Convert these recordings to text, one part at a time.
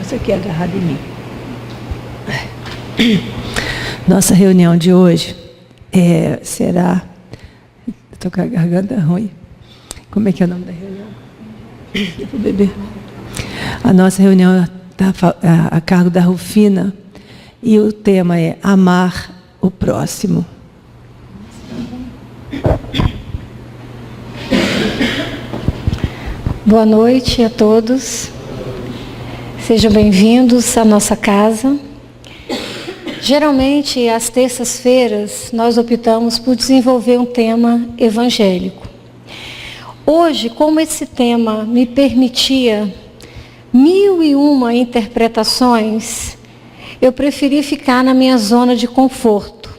negócio aqui agarrado em mim. Nossa reunião de hoje será... Estou com a garganta ruim. Como é que é o nome da reunião? Eu vou beber. A nossa reunião está a cargo da Rufina e o tema é amar o próximo. Boa noite a todos. Sejam bem-vindos à nossa casa. Geralmente, às terças-feiras, nós optamos por desenvolver um tema evangélico. Hoje, como esse tema me permitia 1001 interpretações, eu preferi ficar na minha zona de conforto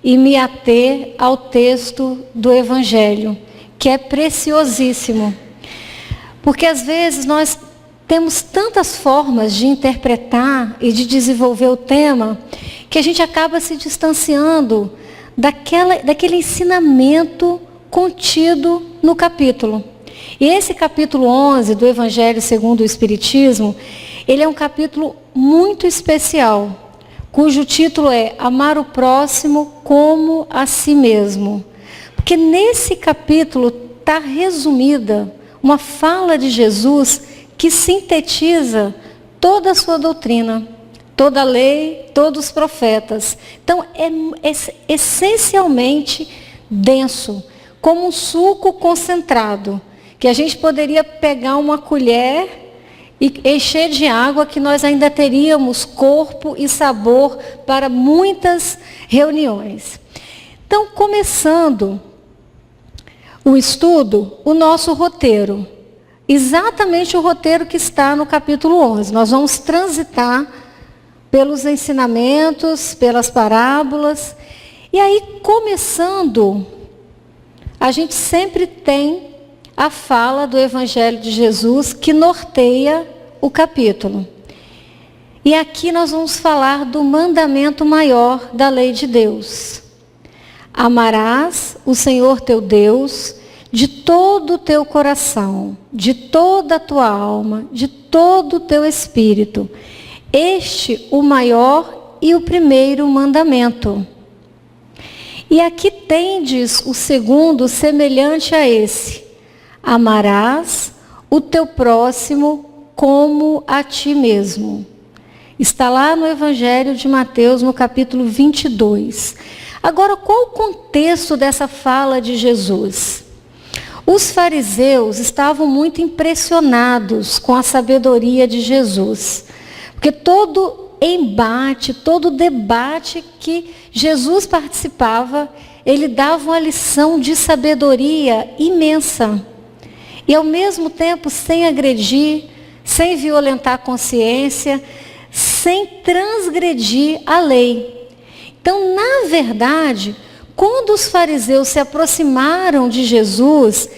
e me ater ao texto do Evangelho, que é preciosíssimo. Porque às vezes nós temos tantas formas de interpretar e de desenvolver o tema que a gente acaba se distanciando daquele ensinamento contido no capítulo. E esse capítulo 11 do Evangelho segundo o Espiritismo, ele é um capítulo muito especial, cujo título é Amar o Próximo como a si mesmo. Porque nesse capítulo está resumida uma fala de Jesus que sintetiza toda a sua doutrina, toda a lei, todos os profetas. Então, é essencialmente denso, como um suco concentrado, que a gente poderia pegar uma colher e encher de água, que nós ainda teríamos corpo e sabor para muitas reuniões. Então, começando o estudo, o nosso roteiro. Exatamente o roteiro que está no capítulo 11. Nós vamos transitar pelos ensinamentos, pelas parábolas. E aí, começando, a gente sempre tem a fala do Evangelho de Jesus que norteia o capítulo. E aqui nós vamos falar do mandamento maior da lei de Deus. Amarás o Senhor teu Deus de todo o teu coração, de toda a tua alma, de todo o teu espírito. Este o maior e o primeiro mandamento. E aqui tendes o segundo semelhante a esse. Amarás o teu próximo como a ti mesmo. Está lá no Evangelho de Mateus, no capítulo 22. Agora, qual o contexto dessa fala de Jesus? Os fariseus estavam muito impressionados com a sabedoria de Jesus. Porque todo embate, todo debate que Jesus participava, ele dava uma lição de sabedoria imensa. E ao mesmo tempo sem agredir, sem violentar a consciência, sem transgredir a lei. Então, na verdade, quando os fariseus se aproximaram de Jesus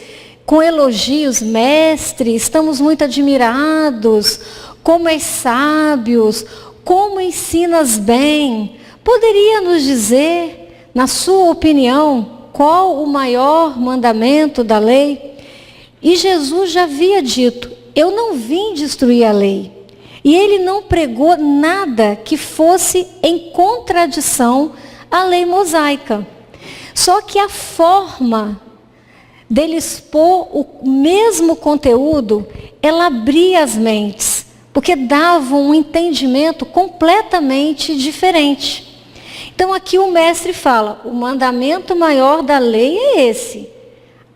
com elogios, mestre, estamos muito admirados, como és sábios, como ensinas bem, poderia nos dizer, na sua opinião, qual o maior mandamento da lei? E Jesus já havia dito, eu não vim destruir a lei. E ele não pregou nada que fosse em contradição à lei mosaica. Só que a forma dele expor o mesmo conteúdo, ela abria as mentes, porque dava um entendimento completamente diferente. Então aqui o mestre fala, o mandamento maior da lei é esse,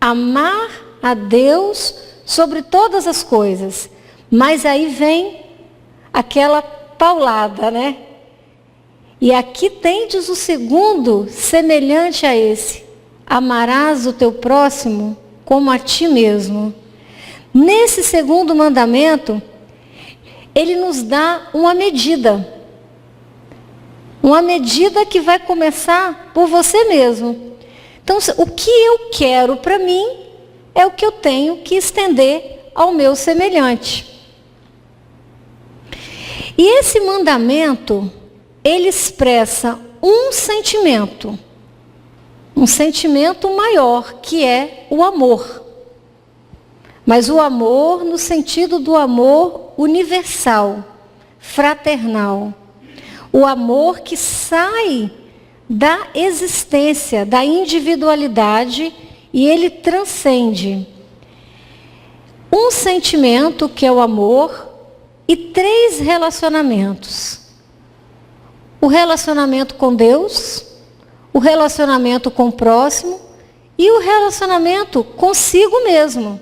amar a Deus sobre todas as coisas. Mas aí vem aquela paulada, né? E aqui tendes o segundo, semelhante a esse. Amarás o teu próximo como a ti mesmo. Nesse segundo mandamento, ele nos dá uma medida. Uma medida que vai começar por você mesmo. Então, o que eu quero para mim é o que eu tenho que estender ao meu semelhante. E esse mandamento, ele expressa um sentimento maior, que é o amor. Mas o amor no sentido do amor universal, fraternal. O amor que sai da existência, da individualidade, e ele transcende um sentimento, que é o amor, e 3 relacionamentos. O relacionamento com Deus, o relacionamento com o próximo e o relacionamento consigo mesmo.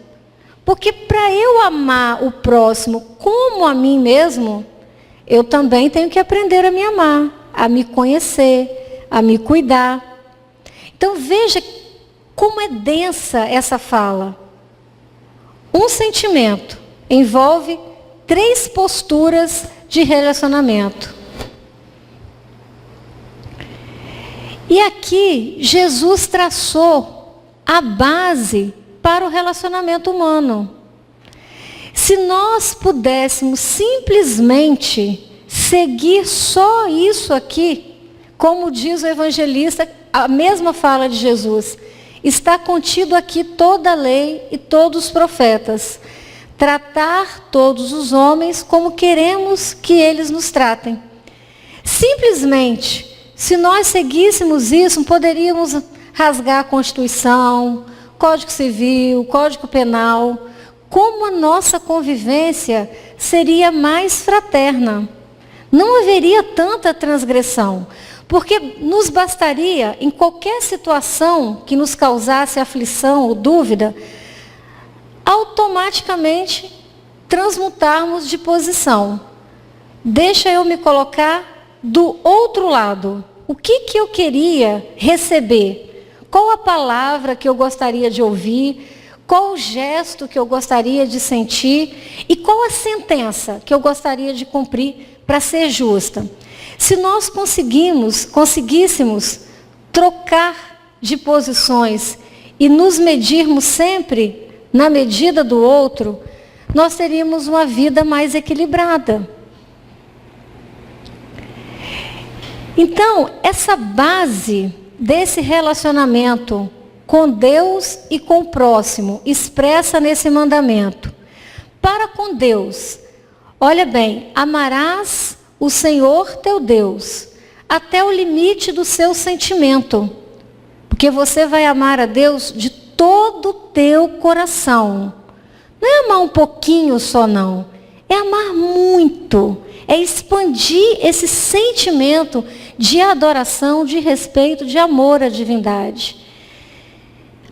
Porque para eu amar o próximo como a mim mesmo, eu também tenho que aprender a me amar, a me conhecer, a me cuidar. Então veja como é densa essa fala. Um sentimento envolve 3 posturas de relacionamento. E aqui Jesus traçou a base para o relacionamento humano. Se nós pudéssemos simplesmente seguir só isso aqui, como diz o evangelista, a mesma fala de Jesus, está contido aqui toda a lei e todos os profetas. Tratar todos os homens como queremos que eles nos tratem. Simplesmente, se nós seguíssemos isso, poderíamos rasgar a Constituição, Código Civil, Código Penal. Como a nossa convivência seria mais fraterna. Não haveria tanta transgressão, porque nos bastaria, em qualquer situação que nos causasse aflição ou dúvida, automaticamente transmutarmos de posição. Deixa eu me colocar do outro lado. O que eu queria receber? Qual a palavra que eu gostaria de ouvir? Qual o gesto que eu gostaria de sentir? E qual a sentença que eu gostaria de cumprir para ser justa? Se nós conseguíssemos trocar de posições e nos medirmos sempre na medida do outro, nós teríamos uma vida mais equilibrada. Então, essa base desse relacionamento com Deus e com o próximo, expressa nesse mandamento. Para com Deus, olha bem, amarás o Senhor teu Deus até o limite do seu sentimento, porque você vai amar a Deus de todo o teu coração. Não é amar um pouquinho só não, é amar muito, é expandir esse sentimento de adoração, de respeito, de amor à divindade.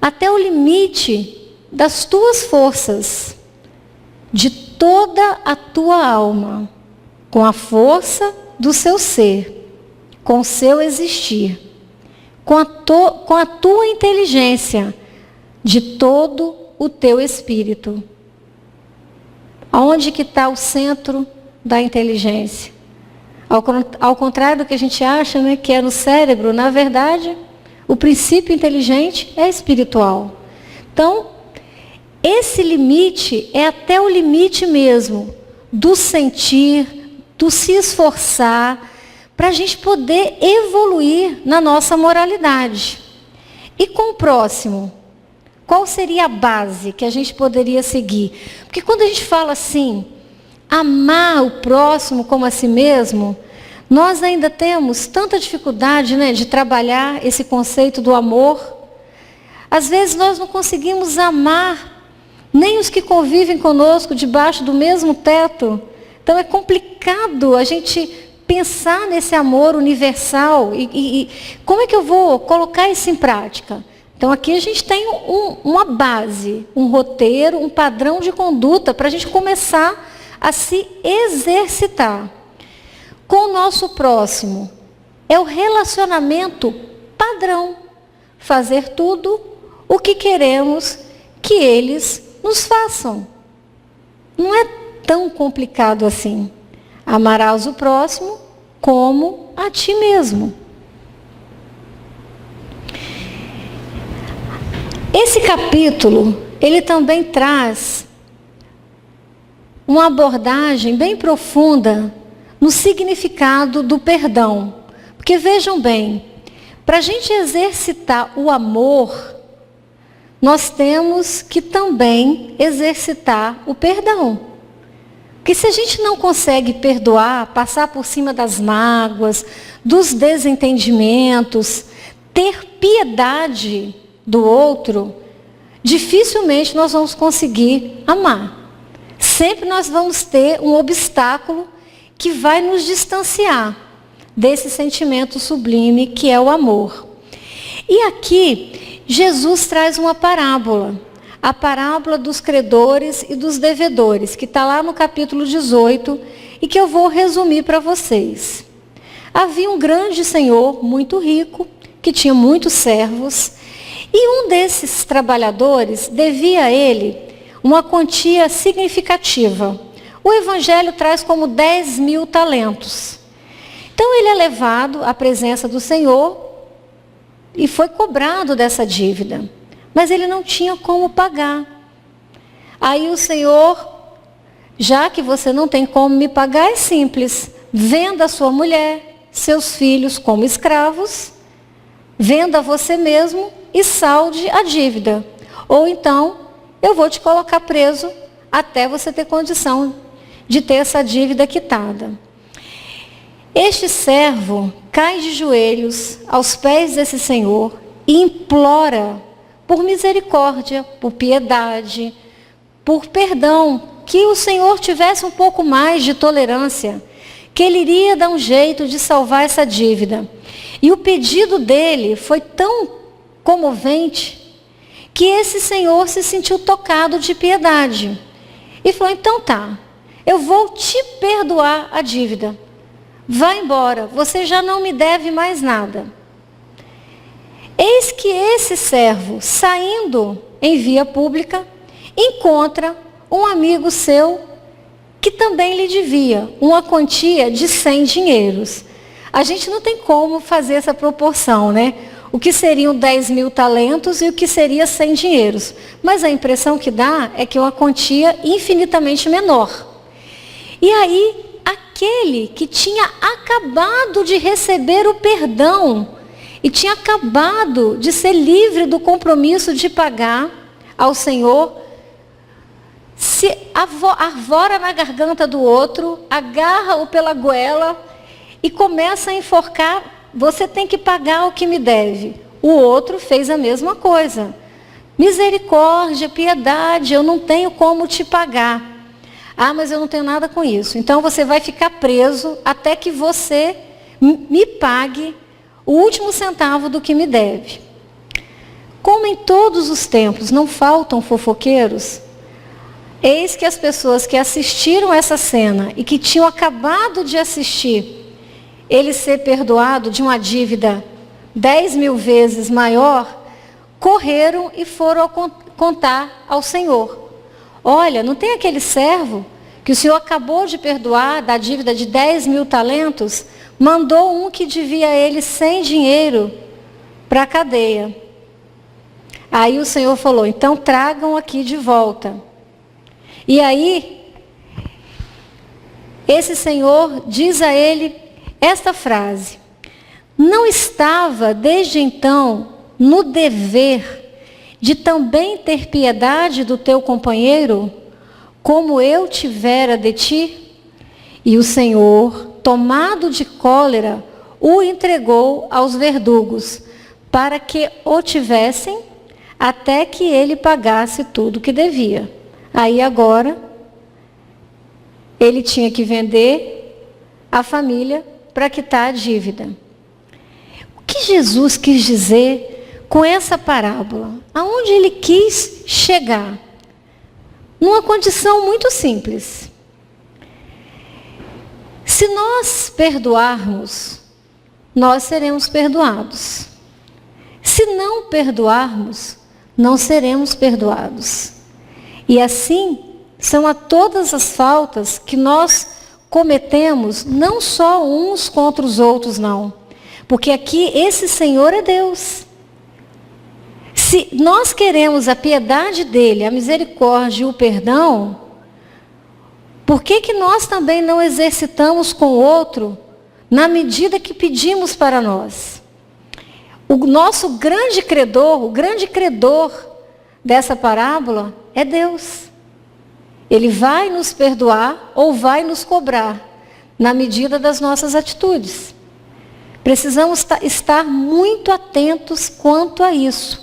Até o limite das tuas forças, de toda a tua alma, com a força do seu ser, com o seu existir, com a tua inteligência, de todo o teu espírito. Aonde que está o centro da inteligência? Ao contrário do que a gente acha, né, que é no cérebro, na verdade, o princípio inteligente é espiritual. Então, esse limite é até o limite mesmo do sentir, do se esforçar, para a gente poder evoluir na nossa moralidade. E com o próximo, qual seria a base que a gente poderia seguir? Porque quando a gente fala assim, amar o próximo como a si mesmo, nós ainda temos tanta dificuldade, né, de trabalhar esse conceito do amor. Às vezes nós não conseguimos amar nem os que convivem conosco debaixo do mesmo teto. Então é complicado a gente pensar nesse amor universal. E como é que eu vou colocar isso em prática? Então aqui a gente tem uma base, um roteiro, um padrão de conduta para a gente começar a se exercitar. Com o nosso próximo, é o relacionamento padrão. Fazer tudo o que queremos que eles nos façam. Não é tão complicado assim. Amarás o próximo como a ti mesmo. Esse capítulo, ele também traz uma abordagem bem profunda no significado do perdão. Porque vejam bem, para a gente exercitar o amor, nós temos que também exercitar o perdão. Porque se a gente não consegue perdoar, passar por cima das mágoas, dos desentendimentos, ter piedade do outro, dificilmente nós vamos conseguir amar. Sempre nós vamos ter um obstáculo que vai nos distanciar desse sentimento sublime que é o amor. E aqui, Jesus traz uma parábola. A parábola dos credores e dos devedores, que está lá no capítulo 18, e que eu vou resumir para vocês. Havia um grande senhor, muito rico, que tinha muitos servos, e um desses trabalhadores devia a ele uma quantia significativa. O Evangelho traz como 10.000 talentos. Então ele é levado à presença do Senhor e foi cobrado dessa dívida. Mas ele não tinha como pagar. Aí o Senhor, já que você não tem como me pagar, é simples. Venda a sua mulher, seus filhos como escravos, venda você mesmo e salde a dívida. Ou então, eu vou te colocar preso até você ter condição de ter essa dívida quitada. Este servo cai de joelhos aos pés desse Senhor e implora por misericórdia, por piedade, por perdão, que o Senhor tivesse um pouco mais de tolerância, que ele iria dar um jeito de salvar essa dívida. E o pedido dele foi tão comovente que esse senhor se sentiu tocado de piedade. E falou, então tá, eu vou te perdoar a dívida. Vá embora, você já não me deve mais nada. Eis que esse servo, saindo em via pública, encontra um amigo seu que também lhe devia uma quantia de 100 dinheiros. A gente não tem como fazer essa proporção, né? O que seriam 10.000 talentos e o que seria 100 dinheiros. Mas a impressão que dá é que é uma quantia infinitamente menor. E aí, aquele que tinha acabado de receber o perdão e tinha acabado de ser livre do compromisso de pagar ao Senhor, se arvora na garganta do outro, agarra-o pela goela e começa a enforcar, você tem que pagar o que me deve. O outro fez a mesma coisa. Misericórdia, piedade, eu não tenho como te pagar. Ah, mas eu não tenho nada com isso. Então você vai ficar preso até que você me pague o último centavo do que me deve. Como em todos os tempos não faltam fofoqueiros, eis que as pessoas que assistiram essa cena e que tinham acabado de assistir ele ser perdoado de uma dívida 10.000 vezes maior, correram e foram contar ao Senhor. Olha, não tem aquele servo que o Senhor acabou de perdoar da dívida de 10.000 talentos, mandou um que devia a ele 100 dinheiro para a cadeia. Aí o Senhor falou, então tragam aqui de volta. E aí, esse Senhor diz a ele esta frase, não estava desde então no dever de também ter piedade do teu companheiro, como eu tivera de ti? E o Senhor, tomado de cólera, o entregou aos verdugos, para que o tivessem, até que ele pagasse tudo que devia. Aí agora, ele tinha que vender a família para quitar a dívida. O que Jesus quis dizer com essa parábola? Aonde ele quis chegar? Numa condição muito simples. Se nós perdoarmos, nós seremos perdoados. Se não perdoarmos, não seremos perdoados. E assim são a todas as faltas que nós cometemos, não só uns contra os outros, não. Porque aqui esse Senhor é Deus. Se nós queremos a piedade dele, a misericórdia e o perdão, por que nós também não exercitamos com o outro na medida que pedimos para nós? O nosso grande credor, o grande credor dessa parábola é Deus. Ele vai nos perdoar ou vai nos cobrar, na medida das nossas atitudes. Precisamos estar muito atentos quanto a isso.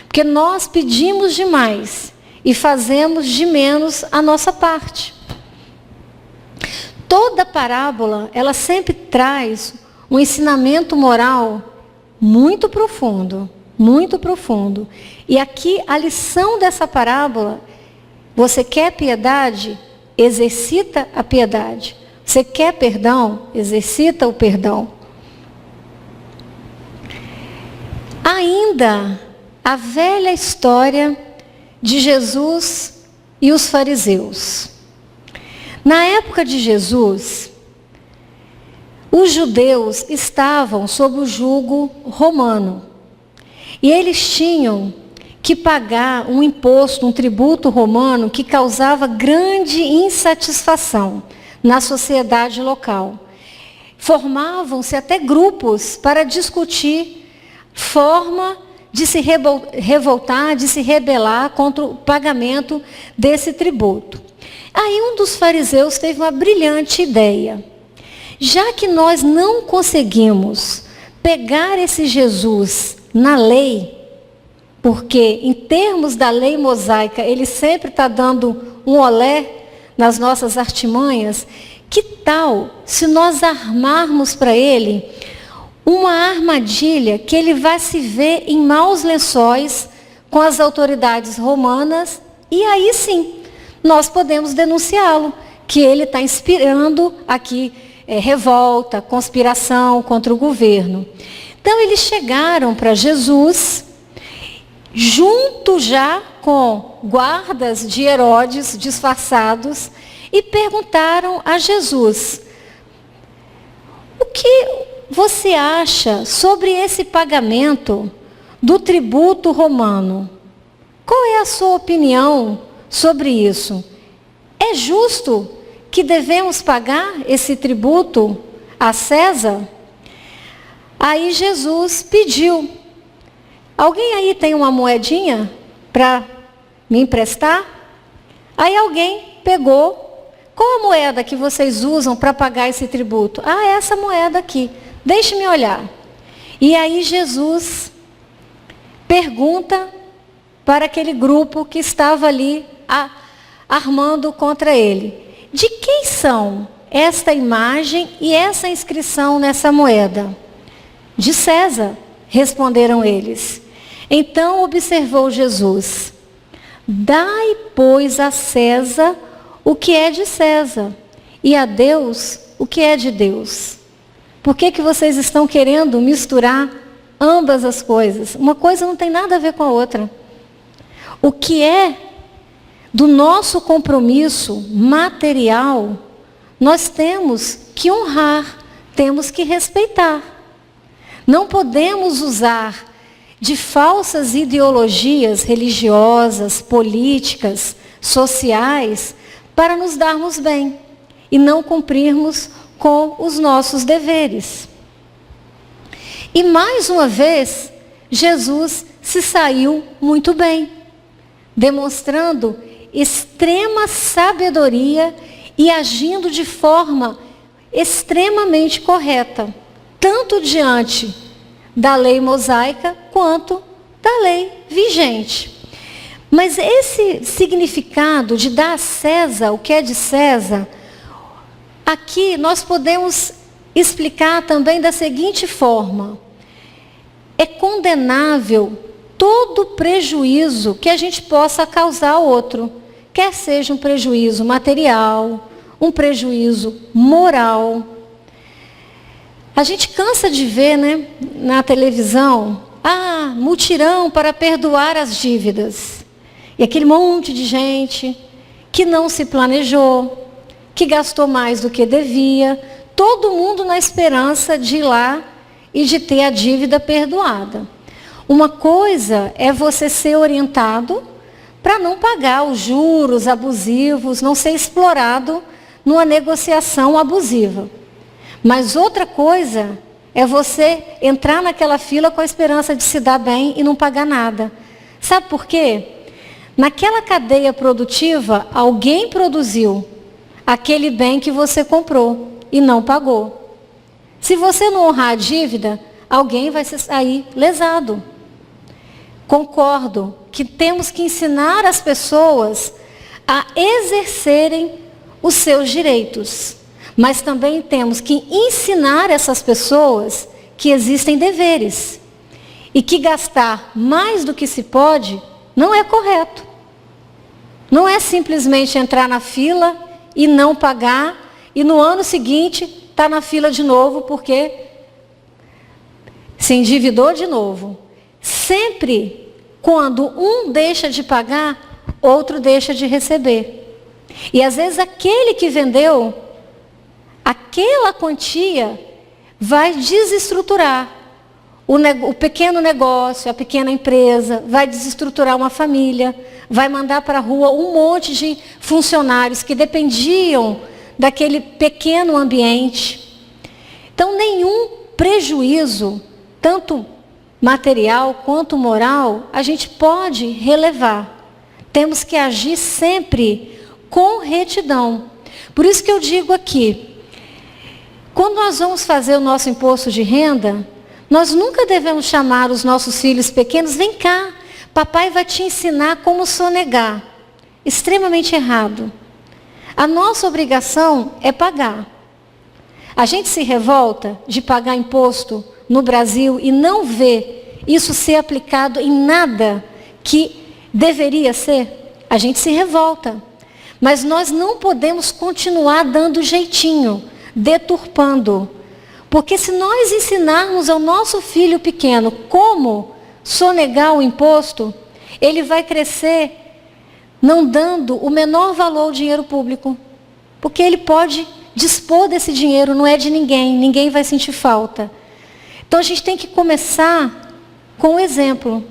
Porque nós pedimos demais e fazemos de menos a nossa parte. Toda parábola, ela sempre traz um ensinamento moral muito profundo, muito profundo. E aqui a lição dessa parábola: você quer piedade? Exercita a piedade. Você quer perdão? Exercita o perdão. Ainda a velha história de Jesus e os fariseus. Na época de Jesus, os judeus estavam sob o jugo romano. E eles tinham que pagar um imposto, um tributo romano que causava grande insatisfação na sociedade local. Formavam-se até grupos para discutir forma de se revoltar, de se rebelar contra o pagamento desse tributo. Aí um dos fariseus teve uma brilhante ideia. Já que nós não conseguimos pegar esse Jesus na lei, porque em termos da lei mosaica, ele sempre está dando um olé nas nossas artimanhas, que tal se nós armarmos para ele uma armadilha que ele vai se ver em maus lençóis com as autoridades romanas, e aí sim, nós podemos denunciá-lo, que ele está inspirando aqui revolta, conspiração contra o governo. Então eles chegaram para Jesus, junto já com guardas de Herodes disfarçados, e perguntaram a Jesus: o que você acha sobre esse pagamento do tributo romano? Qual é a sua opinião sobre isso? É justo que devemos pagar esse tributo a César? Aí Jesus pediu: alguém aí tem uma moedinha para me emprestar? Aí alguém pegou. Qual a moeda que vocês usam para pagar esse tributo? Ah, essa moeda aqui. Deixe-me olhar. E aí Jesus pergunta para aquele grupo que estava ali armando contra ele: de quem são esta imagem e essa inscrição nessa moeda? De César, responderam eles. Então observou Jesus: dai, pois, a César o que é de César, e a Deus o que é de Deus. Por que vocês estão querendo misturar ambas as coisas? Uma coisa não tem nada a ver com a outra. O que é do nosso compromisso material, nós temos que honrar, temos que respeitar. Não podemos usar de falsas ideologias religiosas, políticas, sociais, para nos darmos bem e não cumprirmos com os nossos deveres. E mais uma vez, Jesus se saiu muito bem, demonstrando extrema sabedoria e agindo de forma extremamente correta, tanto diante da lei mosaica quanto da lei vigente. Mas esse significado de dar a César o que é de César, aqui nós podemos explicar também da seguinte forma: é condenável todo prejuízo que a gente possa causar ao outro, quer seja um prejuízo material, um prejuízo moral. A gente cansa de ver, né, na televisão, mutirão para perdoar as dívidas. E aquele monte de gente que não se planejou, que gastou mais do que devia, todo mundo na esperança de ir lá e de ter a dívida perdoada. Uma coisa é você ser orientado para não pagar os juros abusivos, não ser explorado numa negociação abusiva. Mas outra coisa é você entrar naquela fila com a esperança de se dar bem e não pagar nada. Sabe por quê? naquela cadeia produtiva, alguém produziu aquele bem que você comprou e não pagou. Se você não honrar a dívida, alguém vai sair lesado. Concordo que temos que ensinar as pessoas a exercerem os seus direitos, mas também temos que ensinar essas pessoas que existem deveres e que gastar mais do que se pode não é correto. Não é simplesmente entrar na fila e não pagar e no ano seguinte estar na fila de novo porque se endividou de novo. Sempre quando um deixa de pagar, outro deixa de receber. E às vezes aquele que vendeu aquela quantia vai desestruturar o pequeno negócio, a pequena empresa, vai desestruturar uma família, vai mandar para a rua um monte de funcionários que dependiam daquele pequeno ambiente. Então, nenhum prejuízo, tanto material quanto moral, a gente pode relevar. Temos que agir sempre com retidão. Por isso que eu digo aqui, quando nós vamos fazer o nosso imposto de renda, nós nunca devemos chamar os nossos filhos pequenos, vem cá, papai vai te ensinar como sonegar. Extremamente errado. A nossa obrigação é pagar. A gente se revolta de pagar imposto no Brasil e não vê isso ser aplicado em nada que deveria ser. A gente se revolta. Mas nós não podemos continuar dando jeitinho, deturpando. Porque se nós ensinarmos ao nosso filho pequeno como sonegar o imposto, ele vai crescer não dando o menor valor ao dinheiro público. Porque ele pode dispor desse dinheiro, não é de ninguém, ninguém vai sentir falta. Então a gente tem que começar com o exemplo.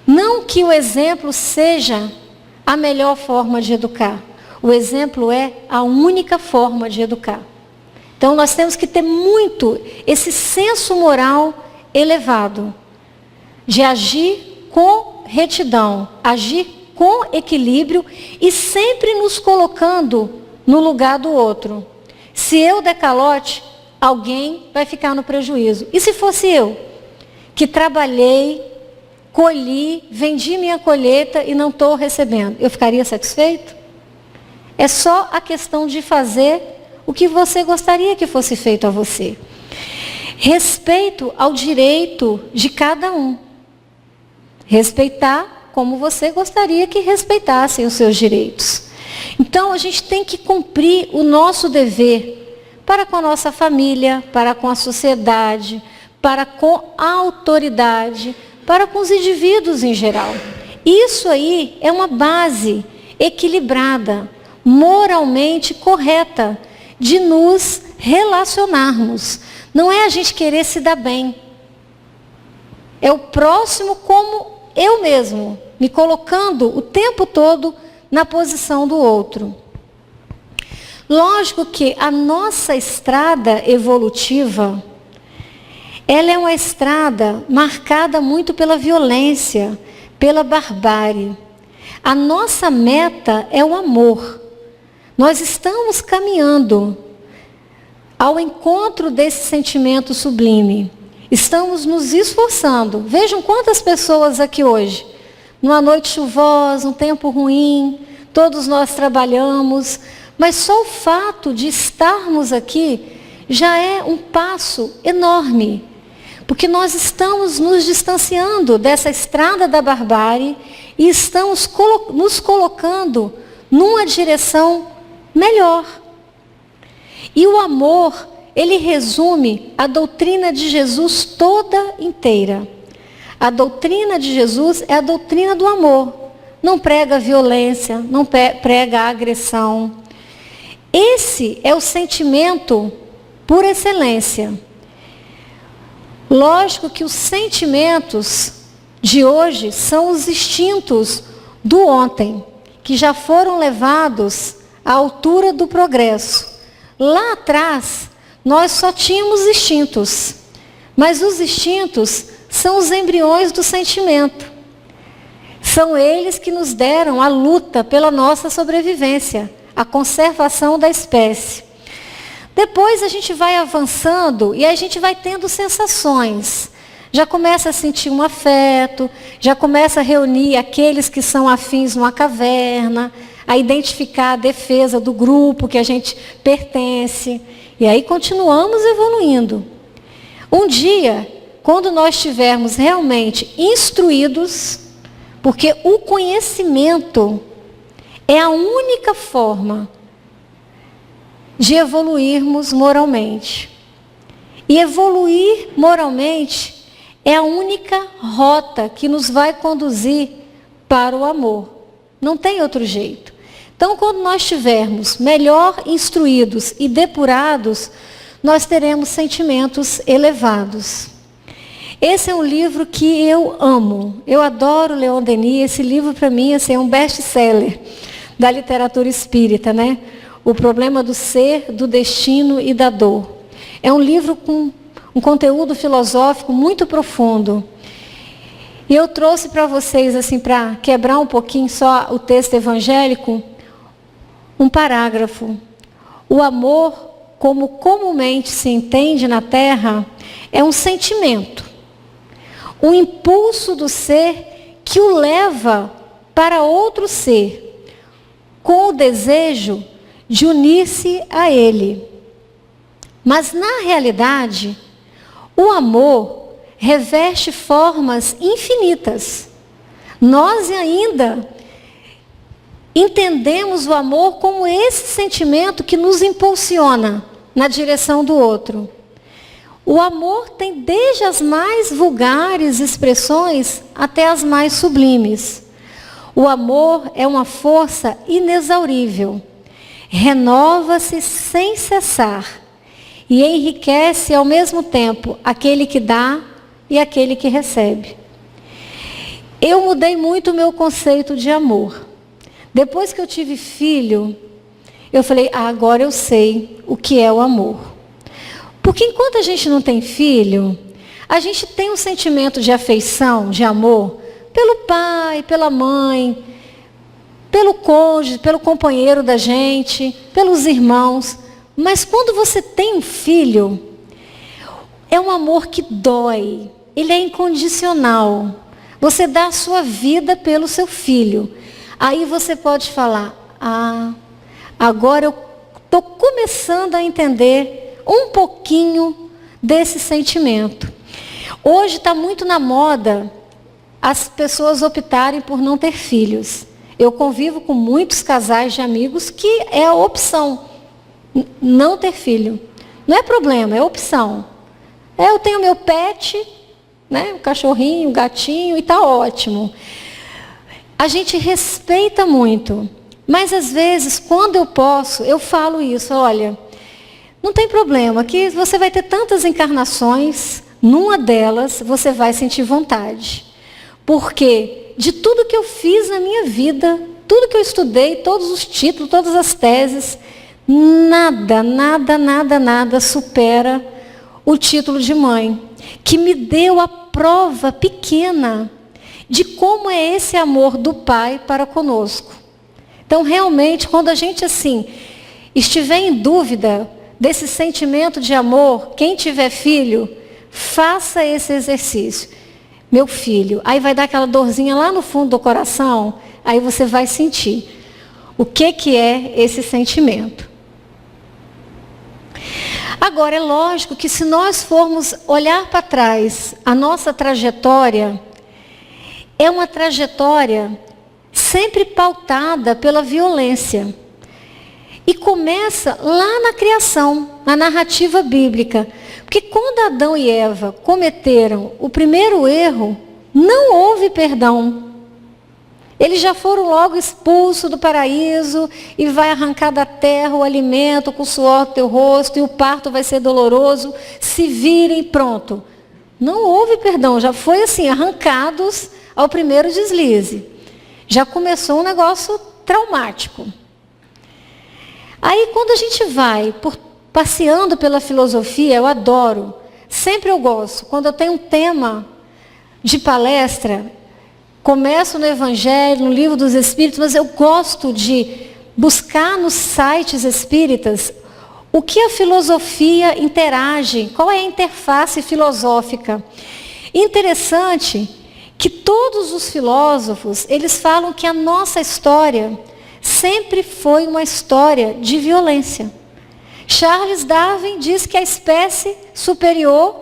Não que o exemplo seja a melhor forma de educar. O exemplo é a única forma de educar. Então nós temos que ter muito esse senso moral elevado, de agir com retidão, agir com equilíbrio e sempre nos colocando no lugar do outro. Se eu der calote, alguém vai ficar no prejuízo. E se fosse eu, que trabalhei, colhi, vendi minha colheita e não estou recebendo, eu ficaria satisfeito? É só a questão de fazer o que você gostaria que fosse feito a você. Respeito ao direito de cada um. Respeitar como você gostaria que respeitassem os seus direitos. Então, a gente tem que cumprir o nosso dever para com a nossa família, para com a sociedade, para com a autoridade, para com os indivíduos em geral. Isso aí é uma base equilibrada, moralmente correta, de nos relacionarmos. Não é a gente querer se dar bem. É o próximo como eu mesmo, me colocando o tempo todo na posição do outro. Lógico que a nossa estrada evolutiva, ela é uma estrada marcada muito pela violência, pela barbárie. A nossa meta é o amor. Nós estamos caminhando ao encontro desse sentimento sublime. Estamos nos esforçando. Vejam quantas pessoas aqui hoje, numa noite chuvosa, um tempo ruim, todos nós trabalhamos, mas só o fato de estarmos aqui já é um passo enorme, porque nós estamos nos distanciando dessa estrada da barbárie e estamos nos colocando numa direção melhor. E o amor, ele resume a doutrina de Jesus toda inteira. A doutrina de Jesus é a doutrina do amor. Não prega violência, não prega agressão. Esse é o sentimento por excelência. Lógico que os sentimentos de hoje são os instintos do ontem, que já foram levados à altura do progresso. Lá atrás, nós só tínhamos instintos, mas os instintos são os embriões do sentimento. São eles que nos deram a luta pela nossa sobrevivência, a conservação da espécie. Depois a gente vai avançando e a gente vai tendo sensações. Já começa a sentir um afeto, já começa a reunir aqueles que são afins numa caverna, a identificar a defesa do grupo que a gente pertence. E aí continuamos evoluindo. Um dia, quando nós estivermos realmente instruídos, porque o conhecimento é a única forma de evoluirmos moralmente. E evoluir moralmente é a única rota que nos vai conduzir para o amor. Não tem outro jeito. Então, quando nós estivermos melhor instruídos e depurados, nós teremos sentimentos elevados. Esse é um livro que eu amo. Eu adoro Leon Denis. Esse livro, para mim, assim, é um best-seller da literatura espírita, né? O problema do ser, do destino e da dor. É um livro com um conteúdo filosófico muito profundo. E eu trouxe para vocês, assim, para quebrar um pouquinho só o texto evangélico, um parágrafo. O amor, como comumente se entende na Terra, é um sentimento. Um impulso do ser que o leva para outro ser, com o desejo de unir-se a ele. Mas, na realidade, o amor reveste formas infinitas. Nós ainda entendemos o amor como esse sentimento que nos impulsiona na direção do outro. O amor tem desde as mais vulgares expressões até as mais sublimes. O amor é uma força inexaurível. Renova-se sem cessar e enriquece ao mesmo tempo aquele que dá e aquele que recebe. Eu mudei muito o meu conceito de amor. Depois que eu tive filho, eu falei, agora eu sei o que é o amor. Porque enquanto a gente não tem filho, a gente tem um sentimento de afeição, de amor, pelo pai, pela mãe, pelo cônjuge, pelo companheiro da gente, pelos irmãos. Mas quando você tem um filho, é um amor que dói, ele é incondicional. Você dá a sua vida pelo seu filho. Aí você pode falar, agora eu estou começando a entender um pouquinho desse sentimento. Hoje está muito na moda as pessoas optarem por não ter filhos. Eu convivo com muitos casais de amigos que é a opção, não ter filho. Não é problema, é opção. Eu tenho meu pet, né, um cachorrinho, um gatinho, e está ótimo. A gente respeita muito, mas às vezes, quando eu posso, eu falo isso, olha, não tem problema, que você vai ter tantas encarnações, numa delas você vai sentir vontade. Porque de tudo que eu fiz na minha vida, tudo que eu estudei, todos os títulos, todas as teses, nada supera o título de mãe, que me deu a prova pequena de como é esse amor do Pai para conosco. Então, realmente, quando a gente, assim, estiver em dúvida desse sentimento de amor, quem tiver filho, faça esse exercício. Meu filho, aí vai dar aquela dorzinha lá no fundo do coração, aí você vai sentir o que é esse sentimento. Agora, é lógico que se nós formos olhar para trás, a nossa trajetória é uma trajetória sempre pautada pela violência. E começa lá na criação, na narrativa bíblica. Porque quando Adão e Eva cometeram o primeiro erro, não houve perdão. Eles já foram logo expulsos do paraíso e vai arrancar da terra o alimento com o suor do teu rosto e o parto vai ser doloroso. Se virem, pronto. Não houve perdão, já foi assim, arrancados ao primeiro deslize. Já começou um negócio traumático. Aí quando a gente vai passeando pela filosofia, eu adoro, sempre eu gosto, quando eu tenho um tema de palestra, começo no Evangelho, no Livro dos Espíritos, mas eu gosto de buscar nos sites espíritas o que a filosofia interage, qual é a interface filosófica. Interessante que todos os filósofos, eles falam que a nossa história sempre foi uma história de violência. Charles Darwin diz que a espécie superior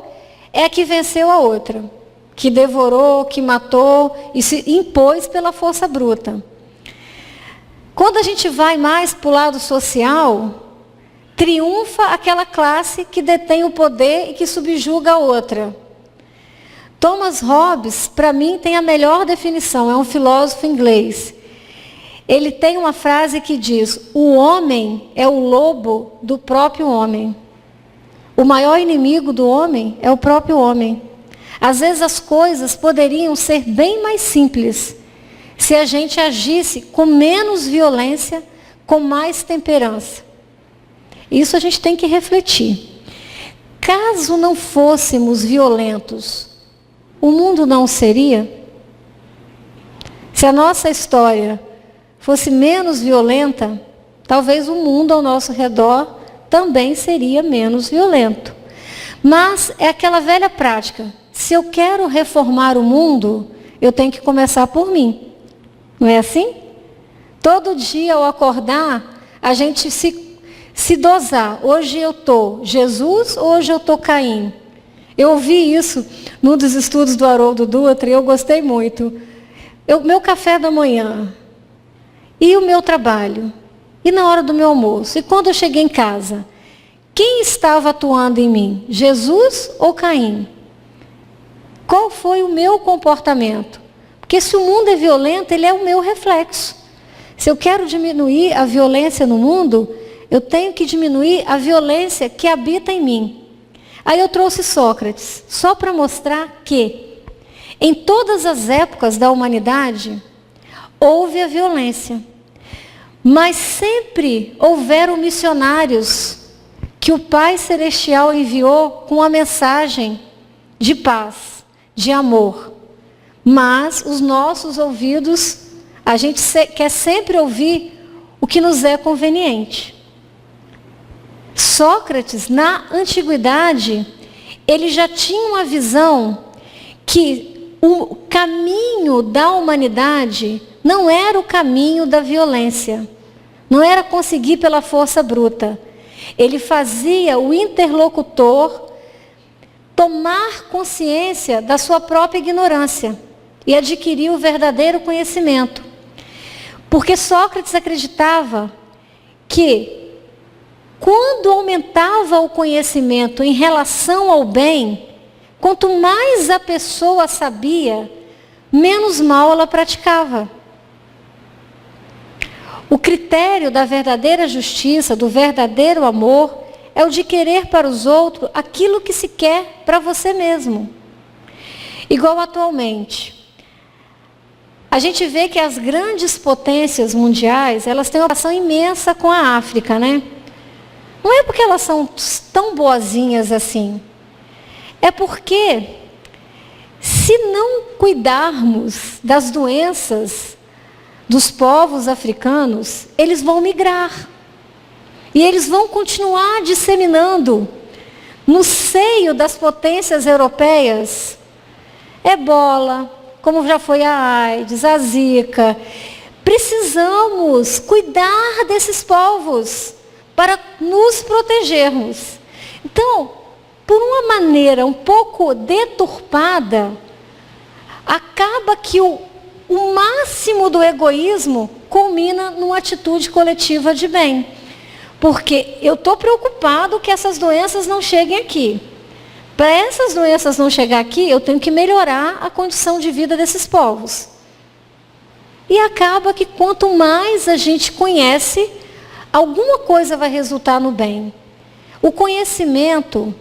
é a que venceu a outra, que devorou, que matou e se impôs pela força bruta. Quando a gente vai mais para o lado social, triunfa aquela classe que detém o poder e que subjuga a outra. Thomas Hobbes, para mim, tem a melhor definição, é um filósofo inglês. Ele tem uma frase que diz: o homem é o lobo do próprio homem. O maior inimigo do homem é o próprio homem. Às vezes as coisas poderiam ser bem mais simples se a gente agisse com menos violência, com mais temperança. Isso a gente tem que refletir. Caso não fôssemos violentos, o mundo não seria? Se a nossa história fosse menos violenta, talvez o mundo ao nosso redor também seria menos violento. Mas é aquela velha prática. Se eu quero reformar o mundo, eu tenho que começar por mim. Não é assim? Todo dia ao acordar, a gente se dosar. Hoje eu estou Jesus, hoje eu estou Caim. Eu ouvi isso num dos estudos do Haroldo Dutra e eu gostei muito. Meu café da manhã, e o meu trabalho, e na hora do meu almoço, e quando eu cheguei em casa, quem estava atuando em mim? Jesus ou Caim? Qual foi o meu comportamento? Porque se o mundo é violento, ele é o meu reflexo. Se eu quero diminuir a violência no mundo, eu tenho que diminuir a violência que habita em mim. Aí eu trouxe Sócrates, só para mostrar que, em todas as épocas da humanidade, houve a violência. Mas sempre houveram missionários que o Pai Celestial enviou com a mensagem de paz, de amor. Mas os nossos ouvidos, a gente quer sempre ouvir o que nos é conveniente. Sócrates, na antiguidade, ele já tinha uma visão que o caminho da humanidade não era o caminho da violência, não era conseguir pela força bruta. Ele fazia o interlocutor tomar consciência da sua própria ignorância e adquirir o verdadeiro conhecimento. Porque Sócrates acreditava que quando aumentava o conhecimento em relação ao bem, quanto mais a pessoa sabia, menos mal ela praticava. O critério da verdadeira justiça, do verdadeiro amor, é o de querer para os outros aquilo que se quer para você mesmo. Igual atualmente. A gente vê que as grandes potências mundiais, elas têm uma relação imensa com a África, né? Não é porque elas são tão boazinhas assim. É porque, se não cuidarmos das doenças dos povos africanos, eles vão migrar. E eles vão continuar disseminando no seio das potências europeias ebola, como já foi a AIDS, a Zika. Precisamos cuidar desses povos para nos protegermos. Então, por uma maneira um pouco deturpada, acaba que o máximo do egoísmo culmina numa atitude coletiva de bem. Porque eu estou preocupado que essas doenças não cheguem aqui. Para essas doenças não chegar aqui, eu tenho que melhorar a condição de vida desses povos. E acaba que quanto mais a gente conhece, alguma coisa vai resultar no bem. O conhecimento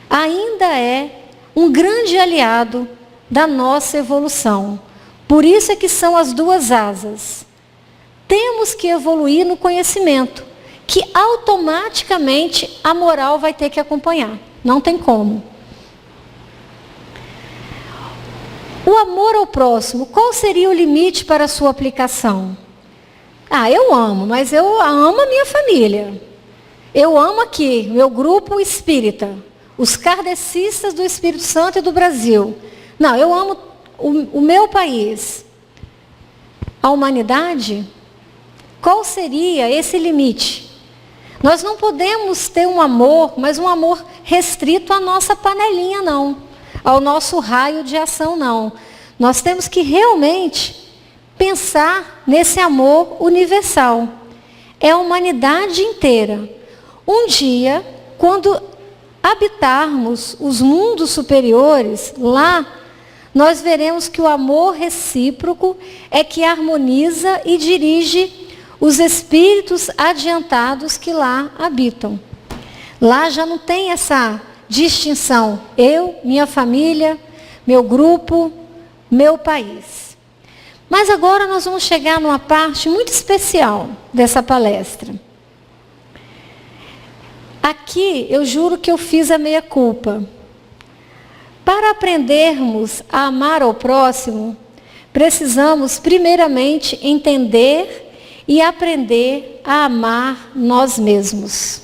ainda é um grande aliado da nossa evolução. Por isso é que são as duas asas. Temos que evoluir no conhecimento, que automaticamente a moral vai ter que acompanhar. Não tem como. O amor ao próximo, qual seria o limite para a sua aplicação? Eu amo, mas eu amo a minha família. Eu amo aqui, meu grupo espírita, os kardecistas do Espírito Santo e do Brasil. Não, eu amo o meu país. A humanidade, qual seria esse limite? Nós não podemos ter um amor, mas um amor restrito à nossa panelinha, não. Ao nosso raio de ação, não. Nós temos que realmente pensar nesse amor universal. É a humanidade inteira. Um dia, quando habitarmos os mundos superiores, lá, nós veremos que o amor recíproco é que harmoniza e dirige os espíritos adiantados que lá habitam. Lá já não tem essa distinção. Eu, minha família, meu grupo, meu país. Mas agora nós vamos chegar numa parte muito especial dessa palestra. Aqui eu juro que eu fiz a meia-culpa. Para aprendermos a amar ao próximo, precisamos primeiramente entender e aprender a amar nós mesmos.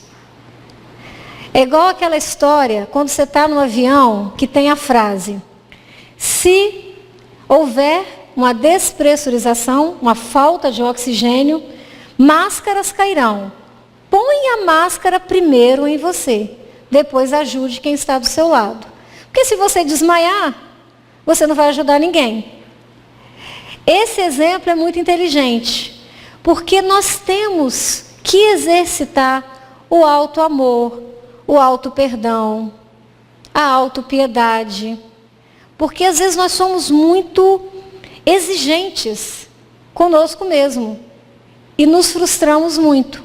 É igual aquela história, quando você está no avião, que tem a frase: se houver uma despressurização, uma falta de oxigênio, máscaras cairão. Põe a máscara primeiro em você, depois ajude quem está do seu lado. Porque se você desmaiar, você não vai ajudar ninguém. Esse exemplo é muito inteligente, porque nós temos que exercitar o alto amor, o alto perdão, a autopiedade. Porque às vezes nós somos muito exigentes conosco mesmo e nos frustramos muito.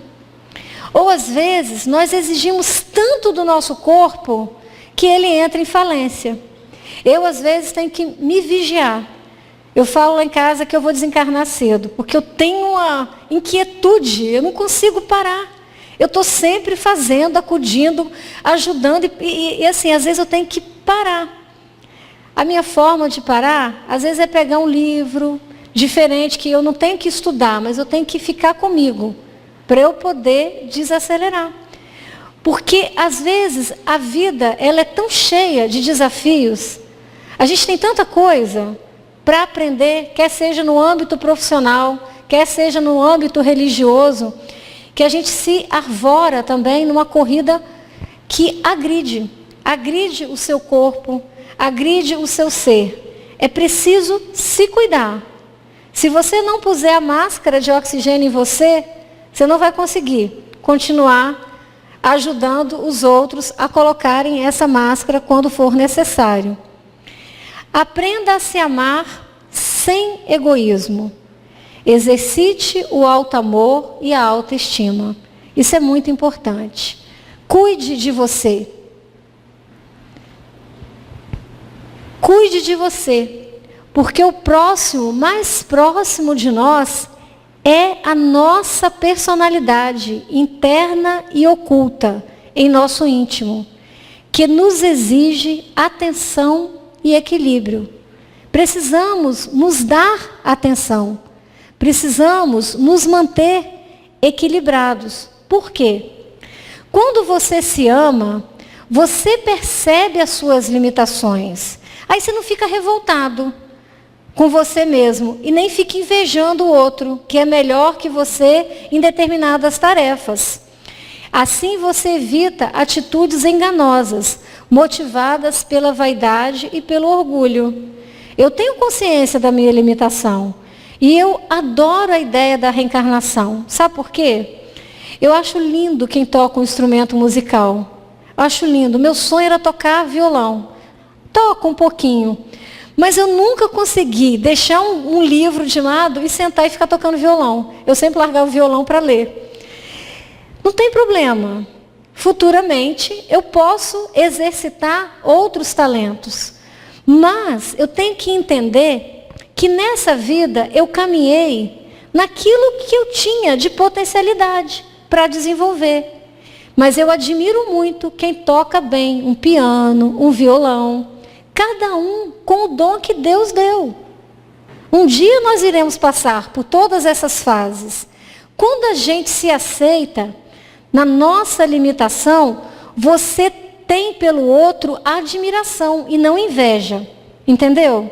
Ou às vezes nós exigimos tanto do nosso corpo que ele entra em falência. Eu às vezes tenho que me vigiar. Eu falo lá em casa que eu vou desencarnar cedo, porque eu tenho uma inquietude, eu não consigo parar. Eu estou sempre fazendo, acudindo, ajudando, e assim, às vezes eu tenho que parar. A minha forma de parar, às vezes é pegar um livro diferente, que eu não tenho que estudar, mas eu tenho que ficar comigo, para eu poder desacelerar. Porque, às vezes, a vida ela é tão cheia de desafios, a gente tem tanta coisa para aprender, quer seja no âmbito profissional, quer seja no âmbito religioso, que a gente se arvora também numa corrida que agride o seu corpo, agride o seu ser. É preciso se cuidar. Se você não puser a máscara de oxigênio em você, você não vai conseguir continuar ajudando os outros a colocarem essa máscara quando for necessário. Aprenda a se amar sem egoísmo. Exercite o alto amor e a autoestima. Isso é muito importante. Cuide de você. Cuide de você, porque o próximo, mais próximo de nós, é a nossa personalidade interna e oculta em nosso íntimo, que nos exige atenção e equilíbrio. Precisamos nos dar atenção. Precisamos nos manter equilibrados. Por quê? Quando você se ama, você percebe as suas limitações. Aí você não fica revoltado com você mesmo e nem fica invejando o outro, que é melhor que você em determinadas tarefas. Assim você evita atitudes enganosas, motivadas pela vaidade e pelo orgulho. Eu tenho consciência da minha limitação e eu adoro a ideia da reencarnação. Sabe por quê? Eu acho lindo quem toca um instrumento musical. Eu acho lindo. Meu sonho era tocar violão. Toco um pouquinho. Mas eu nunca consegui deixar um livro de lado e sentar e ficar tocando violão. Eu sempre largava o violão para ler. Não tem problema. Futuramente eu posso exercitar outros talentos. Mas eu tenho que entender que nessa vida eu caminhei naquilo que eu tinha de potencialidade para desenvolver. Mas eu admiro muito quem toca bem um piano, um violão. Cada um com o dom que Deus deu. Um dia nós iremos passar por todas essas fases. Quando a gente se aceita na nossa limitação, você tem pelo outro admiração e não inveja. Entendeu?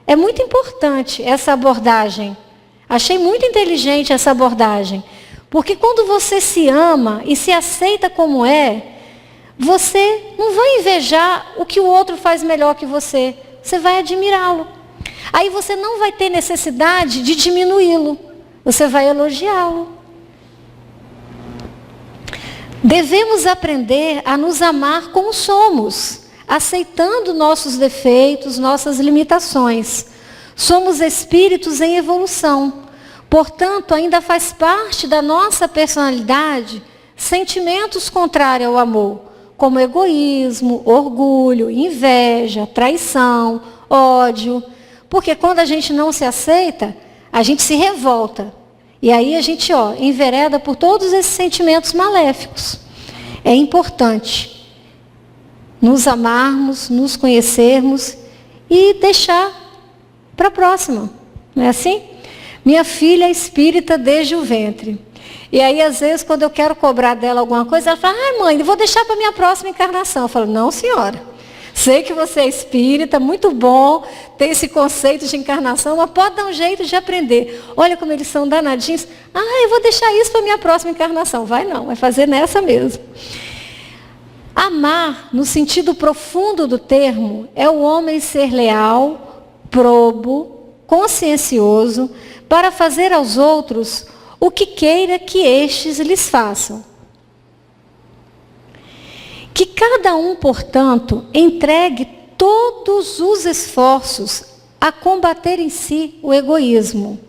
É muito importante essa abordagem. Achei muito inteligente essa abordagem. Porque quando você se ama e se aceita como é, você não vai invejar o que o outro faz melhor que você. Você vai admirá-lo. Aí você não vai ter necessidade de diminuí-lo. Você vai elogiá-lo. Devemos aprender a nos amar como somos, aceitando nossos defeitos, nossas limitações. Somos espíritos em evolução. Portanto, ainda faz parte da nossa personalidade sentimentos contrários ao amor, como egoísmo, orgulho, inveja, traição, ódio. Porque quando a gente não se aceita, a gente se revolta. E aí a gente envereda por todos esses sentimentos maléficos. É importante nos amarmos, nos conhecermos e deixar para a próxima. Não é assim? Minha filha é espírita desde o ventre. E aí, às vezes, quando eu quero cobrar dela alguma coisa, ela fala, ai mãe, eu vou deixar para a minha próxima encarnação. Eu falo, não senhora, sei que você é espírita, muito bom, tem esse conceito de encarnação, mas pode dar um jeito de aprender. Olha como eles são danadinhos. Eu vou deixar isso para a minha próxima encarnação. Vai não, vai fazer nessa mesmo. Amar, no sentido profundo do termo, é o homem ser leal, probo, consciencioso, para fazer aos outros o que queira que estes lhes façam. Que cada um, portanto, entregue todos os esforços a combater em si o egoísmo.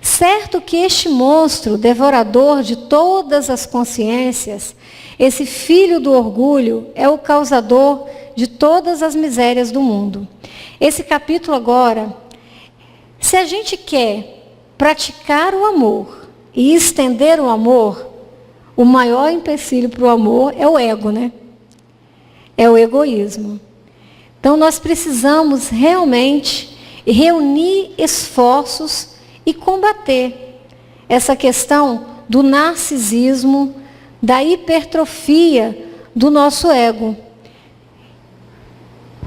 Certo que este monstro, devorador de todas as consciências, esse filho do orgulho, é o causador de todas as misérias do mundo. Esse capítulo agora, se a gente quer praticar o amor e estender o amor, o maior empecilho para o amor é o ego, né? É o egoísmo. Então nós precisamos realmente reunir esforços e combater essa questão do narcisismo, da hipertrofia do nosso ego.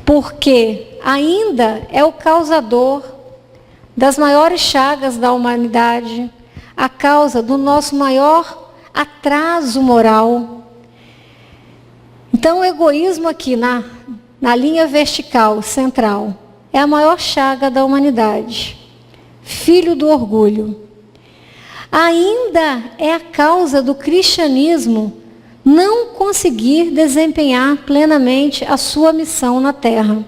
Porque ainda é o causador das maiores chagas da humanidade, a causa do nosso maior atraso moral. Então, o egoísmo aqui na linha vertical, central, é a maior chaga da humanidade. Filho do orgulho. Ainda é a causa do cristianismo não conseguir desempenhar plenamente a sua missão na Terra.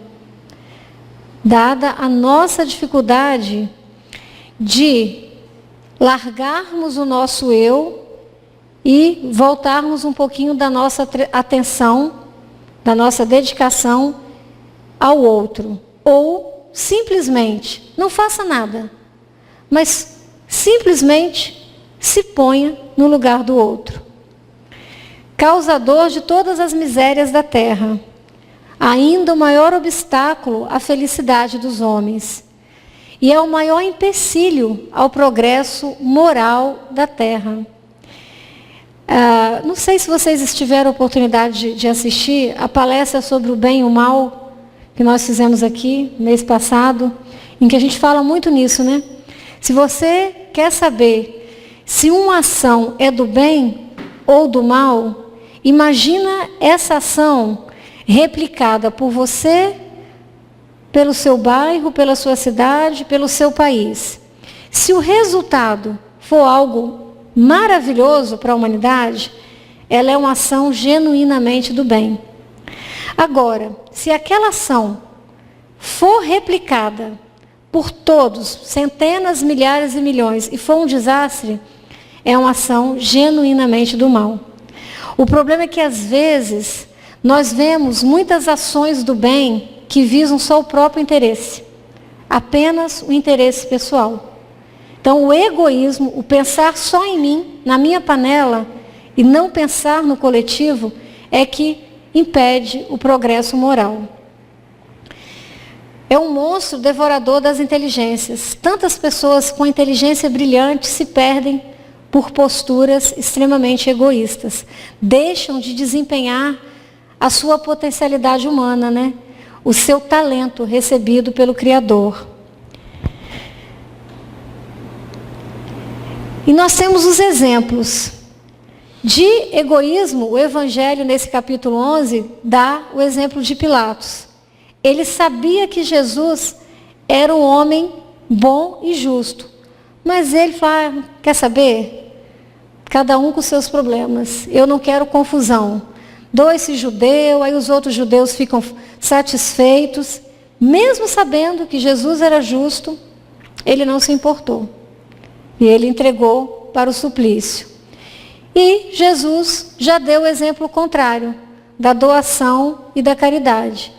Dada a nossa dificuldade de largarmos o nosso eu e voltarmos um pouquinho da nossa atenção, da nossa dedicação ao outro. Ou simplesmente, não faça nada, mas simplesmente se ponha no lugar do outro. Causador de todas as misérias da terra. Ainda o maior obstáculo à felicidade dos homens. E é o maior empecilho ao progresso moral da terra. Não sei se vocês tiveram a oportunidade de assistir a palestra sobre o bem e o mal que nós fizemos aqui, mês passado, em que a gente fala muito nisso, né? Se você quer saber se uma ação é do bem ou do mal, imagina essa ação replicada por você, pelo seu bairro, pela sua cidade, pelo seu país. Se o resultado for algo maravilhoso para a humanidade, ela é uma ação genuinamente do bem. Agora, se aquela ação for replicada por todos, centenas, milhares e milhões, e for um desastre, é uma ação genuinamente do mal. O problema é que, às vezes, nós vemos muitas ações do bem que visam só o próprio interesse, apenas o interesse pessoal. Então, o egoísmo, o pensar só em mim, na minha panela, e não pensar no coletivo, é que impede o progresso moral. É um monstro devorador das inteligências. Tantas pessoas com inteligência brilhante se perdem por posturas extremamente egoístas. Deixam de desempenhar a sua potencialidade humana, né? O seu talento recebido pelo Criador. E nós temos os exemplos de egoísmo. O Evangelho, nesse capítulo 11, dá o exemplo de Pilatos. Ele sabia que Jesus era um homem bom e justo. Mas ele fala, quer saber? Cada um com seus problemas. Eu não quero confusão. Dou esse judeu, aí os outros judeus ficam satisfeitos. Mesmo sabendo que Jesus era justo, ele não se importou. E ele entregou para o suplício. E Jesus já deu o exemplo contrário, da doação e da caridade.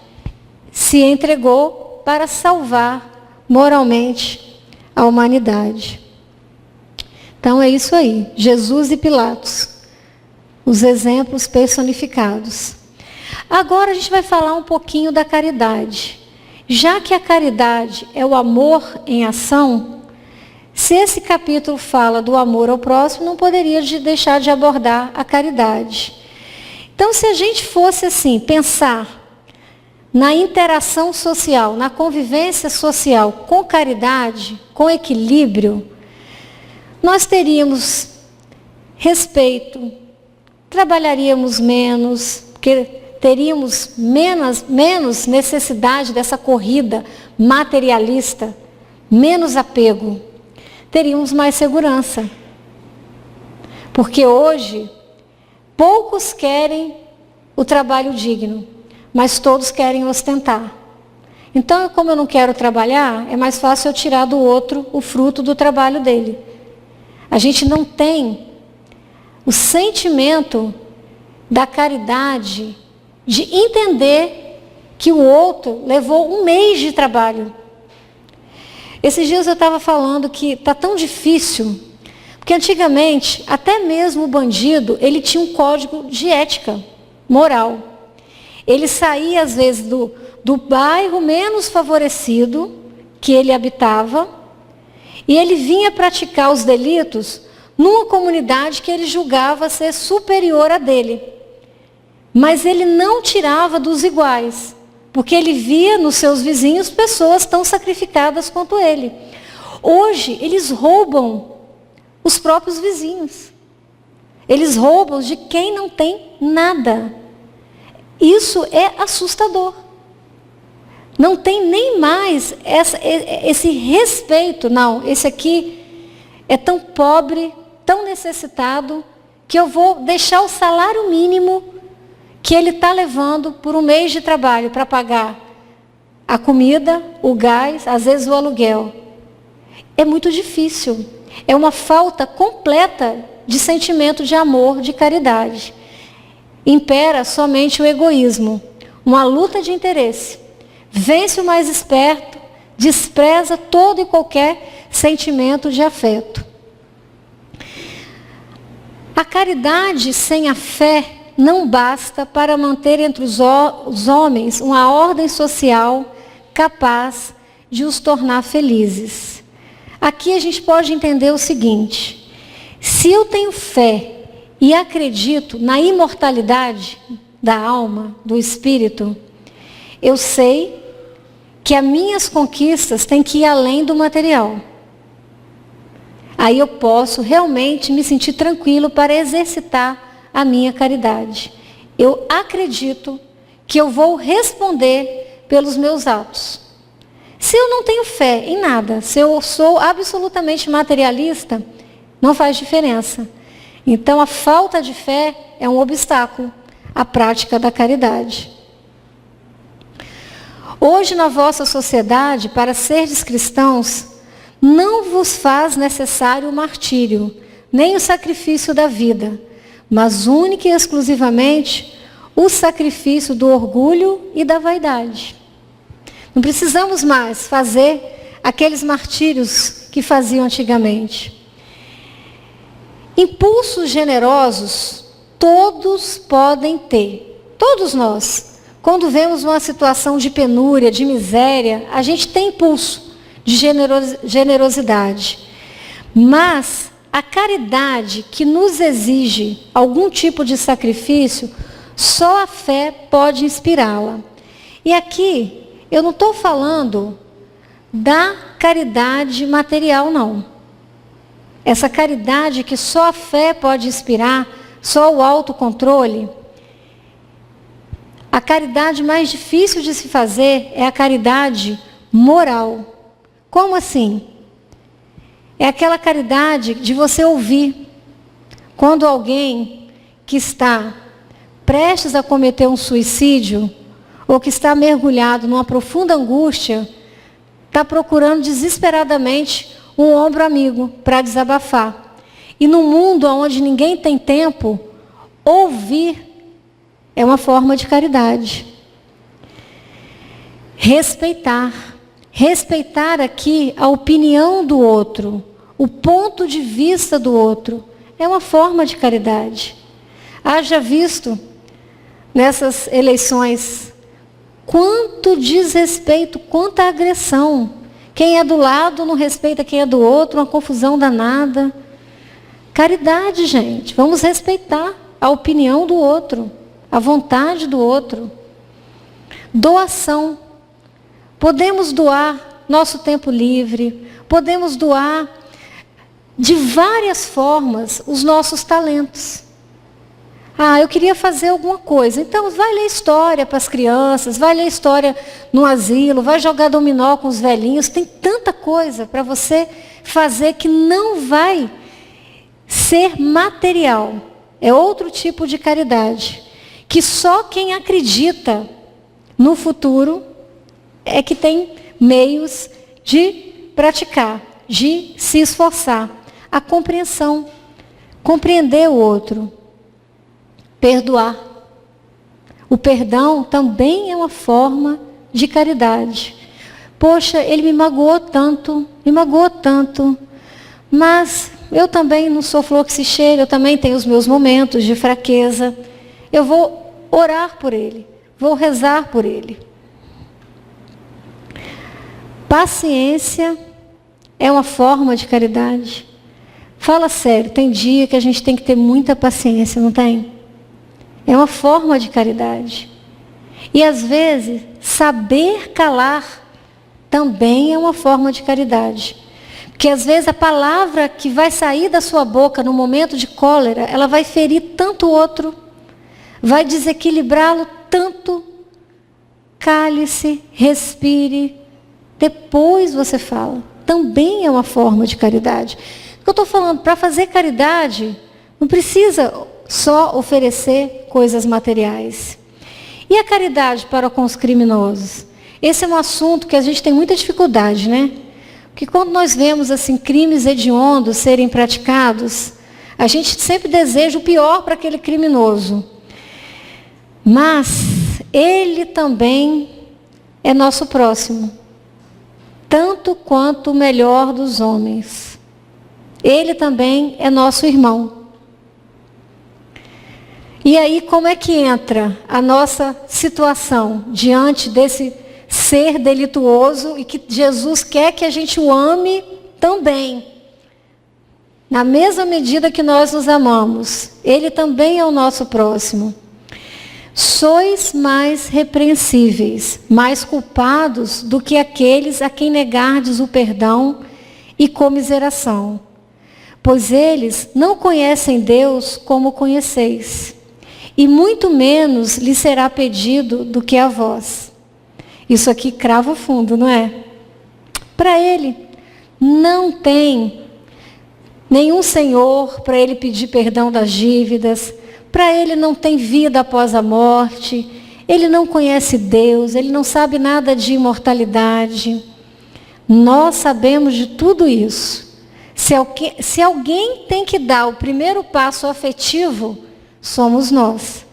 Se entregou para salvar moralmente a humanidade. Então é isso aí, Jesus e Pilatos, os exemplos personificados. Agora a gente vai falar um pouquinho da caridade. Já que a caridade é o amor em ação, se esse capítulo fala do amor ao próximo, não poderia deixar de abordar a caridade. Então, se a gente fosse assim, pensar na interação social, na convivência social com caridade, com equilíbrio, nós teríamos respeito, trabalharíamos menos, porque teríamos menos necessidade dessa corrida materialista, menos apego, teríamos mais segurança. Porque hoje, poucos querem o trabalho digno, mas todos querem ostentar. Então, como eu não quero trabalhar, é mais fácil eu tirar do outro o fruto do trabalho dele. A gente não tem o sentimento da caridade, de entender que o outro levou um mês de trabalho. Esses dias eu estava falando que está tão difícil, porque antigamente, até mesmo o bandido, ele tinha um código de ética, moral. Ele saía, às vezes, do bairro menos favorecido que ele habitava, e ele vinha praticar os delitos numa comunidade que ele julgava ser superior a dele. Mas ele não tirava dos iguais, porque ele via nos seus vizinhos pessoas tão sacrificadas quanto ele. Hoje, eles roubam os próprios vizinhos. Eles roubam de quem não tem nada. Isso é assustador. Não tem nem mais esse respeito. Não, esse aqui é tão pobre, tão necessitado, que eu vou deixar o salário mínimo que ele está levando por um mês de trabalho para pagar a comida, o gás, às vezes o aluguel. É muito difícil. É uma falta completa de sentimento de amor, de caridade. Impera somente o egoísmo, uma luta de interesse. Vence o mais esperto, despreza todo e qualquer sentimento de afeto. A caridade sem a fé não basta para manter entre os homens uma ordem social capaz de os tornar felizes. Aqui a gente pode entender o seguinte: se eu tenho fé e acredito na imortalidade da alma, do espírito, eu sei que as minhas conquistas têm que ir além do material. Aí eu posso realmente me sentir tranquilo para exercitar a minha caridade. Eu acredito que eu vou responder pelos meus atos. Se eu não tenho fé em nada, se eu sou absolutamente materialista, não faz diferença. Então a falta de fé é um obstáculo à prática da caridade. Hoje na vossa sociedade, para serdes cristãos, não vos faz necessário o martírio, nem o sacrifício da vida, mas única e exclusivamente o sacrifício do orgulho e da vaidade. Não precisamos mais fazer aqueles martírios que faziam antigamente. Impulsos generosos todos podem ter, todos nós Quando vemos uma situação de penúria, de miséria, a gente tem impulso de generosidade. Mas a caridade que nos exige algum tipo de sacrifício, só a fé pode inspirá-la. E aqui, eu não estou falando da caridade material, não. Essa caridade que só a fé pode inspirar, só o autocontrole. A caridade mais difícil de se fazer é a caridade moral. Como assim? É aquela caridade de você ouvir. Quando alguém que está prestes a cometer um suicídio, ou que está mergulhado numa profunda angústia, está procurando desesperadamente um ombro amigo para desabafar. E num mundo onde ninguém tem tempo, ouvir é uma forma de caridade. Respeitar. Respeitar aqui a opinião do outro, o ponto de vista do outro, é uma forma de caridade. Haja visto nessas eleições quanto desrespeito, quanta agressão. Quem é do lado não respeita quem é do outro, uma confusão danada. Caridade, gente. Vamos respeitar a opinião do outro, a vontade do outro. Doação. Podemos doar nosso tempo livre, podemos doar de várias formas os nossos talentos. Eu queria fazer alguma coisa. Então, vai ler história para as crianças, vai ler história no asilo, vai jogar dominó com os velhinhos. Tem tanta coisa para você fazer que não vai ser material. É outro tipo de caridade. Que só quem acredita no futuro é que tem meios de praticar, de se esforçar. A compreensão. Compreender o outro. Perdoar. O perdão também é uma forma de caridade. Poxa, ele me magoou tanto, mas eu também não sou flor que se cheira, eu também tenho os meus momentos de fraqueza. Eu vou orar por ele, vou rezar por ele. Paciência é uma forma de caridade. Fala sério, tem dia que a gente tem que ter muita paciência, não tem? É uma forma de caridade. E às vezes, saber calar também é uma forma de caridade. Porque às vezes a palavra que vai sair da sua boca no momento de cólera, ela vai ferir tanto o outro, vai desequilibrá-lo tanto. Cale-se, respire, depois você fala. Também é uma forma de caridade. O que eu estou falando, para fazer caridade, não precisa só oferecer coisas materiais. E a caridade para com os criminosos? Esse é um assunto que a gente tem muita dificuldade, né? Porque quando nós vemos assim crimes hediondos serem praticados, a gente sempre deseja o pior para aquele criminoso. Mas ele também é nosso próximo, tanto quanto o melhor dos homens. Ele também é nosso irmão. E aí, como é que entra a nossa situação diante desse ser delituoso e que Jesus quer que a gente o ame também? Na mesma medida que nós nos amamos, ele também é o nosso próximo. Sois mais repreensíveis, mais culpados do que aqueles a quem negardes o perdão e comiseração. Pois eles não conhecem Deus como conheceis. E muito menos lhe será pedido do que a vós. Isso aqui crava fundo, não é? Para ele, não tem nenhum senhor para ele pedir perdão das dívidas. Para ele não tem vida após a morte. Ele não conhece Deus, ele não sabe nada de imortalidade. Nós sabemos de tudo isso. Se alguém tem que dar o primeiro passo afetivo, somos nós.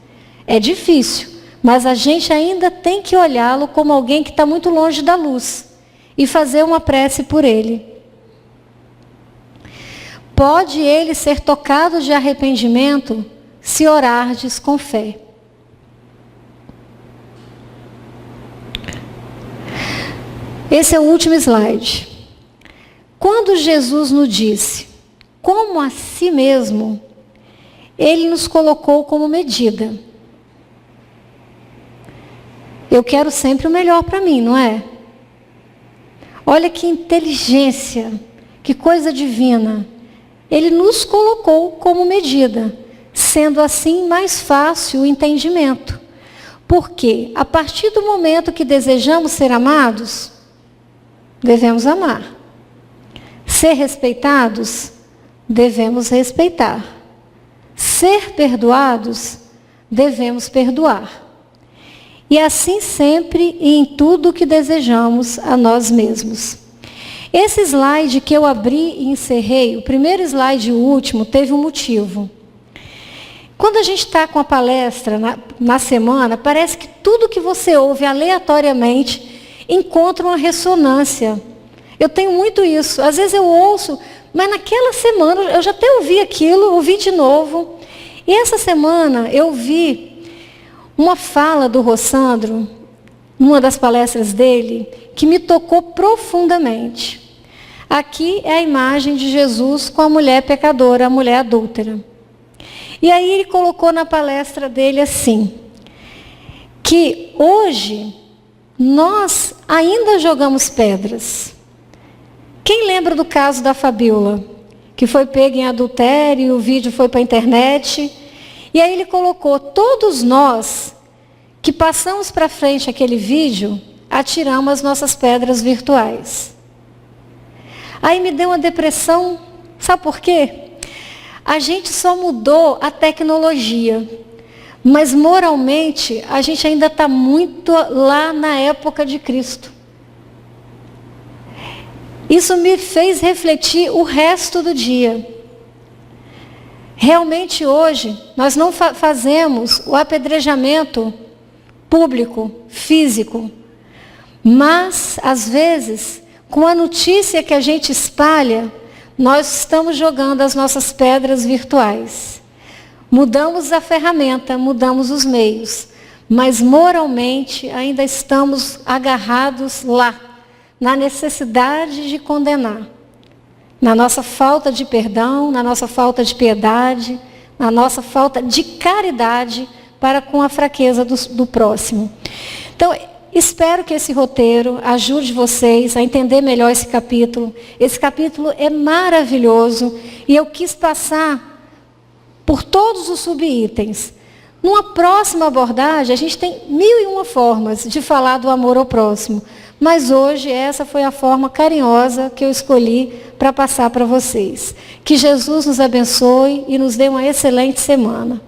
É difícil, mas a gente ainda tem que olhá-lo como alguém que está muito longe da luz e fazer uma prece por ele. Pode ele ser tocado de arrependimento se orardes com fé. Esse é o último slide. Quando Jesus nos disse, como a si mesmo, ele nos colocou como medida. Eu quero sempre o melhor para mim, não é? Olha que inteligência, que coisa divina. Ele nos colocou como medida, sendo assim mais fácil o entendimento. Porque a partir do momento que desejamos ser amados, devemos amar. Ser respeitados, devemos respeitar. Ser perdoados, devemos perdoar. E assim sempre e em tudo que desejamos a nós mesmos. Esse slide que eu abri e encerrei, o primeiro slide e o último, teve um motivo. Quando a gente está com a palestra na semana, parece que tudo que você ouve aleatoriamente encontra uma ressonância. Eu tenho muito isso. Às vezes eu ouço, mas naquela semana eu já até ouvi aquilo, ouvi de novo. E essa semana eu vi uma fala do Rossandro, numa das palestras dele, que me tocou profundamente. Aqui é a imagem de Jesus com a mulher pecadora, a mulher adúltera. E aí ele colocou na palestra dele assim, que hoje nós ainda jogamos pedras. Quem lembra do caso da Fabíola, que foi pega em adultério, o vídeo foi para a internet, e aí ele colocou, todos nós que passamos para frente aquele vídeo, atiramos as nossas pedras virtuais. Aí me deu uma depressão, sabe por quê? A gente só mudou a tecnologia, mas moralmente a gente ainda está muito lá na época de Cristo. Isso me fez refletir o resto do dia. Realmente hoje nós não fazemos o apedrejamento público, físico, mas às vezes, com a notícia que a gente espalha, nós estamos jogando as nossas pedras virtuais. Mudamos a ferramenta, mudamos os meios, mas moralmente ainda estamos agarrados lá, na necessidade de condenar, na nossa falta de perdão, na nossa falta de piedade, na nossa falta de caridade para com a fraqueza do próximo. Então, espero que esse roteiro ajude vocês a entender melhor esse capítulo. Esse capítulo é maravilhoso e eu quis passar por todos os subitens. Numa próxima abordagem, a gente tem 1001 formas de falar do amor ao próximo. Mas hoje essa foi a forma carinhosa que eu escolhi para passar para vocês. Que Jesus nos abençoe e nos dê uma excelente semana.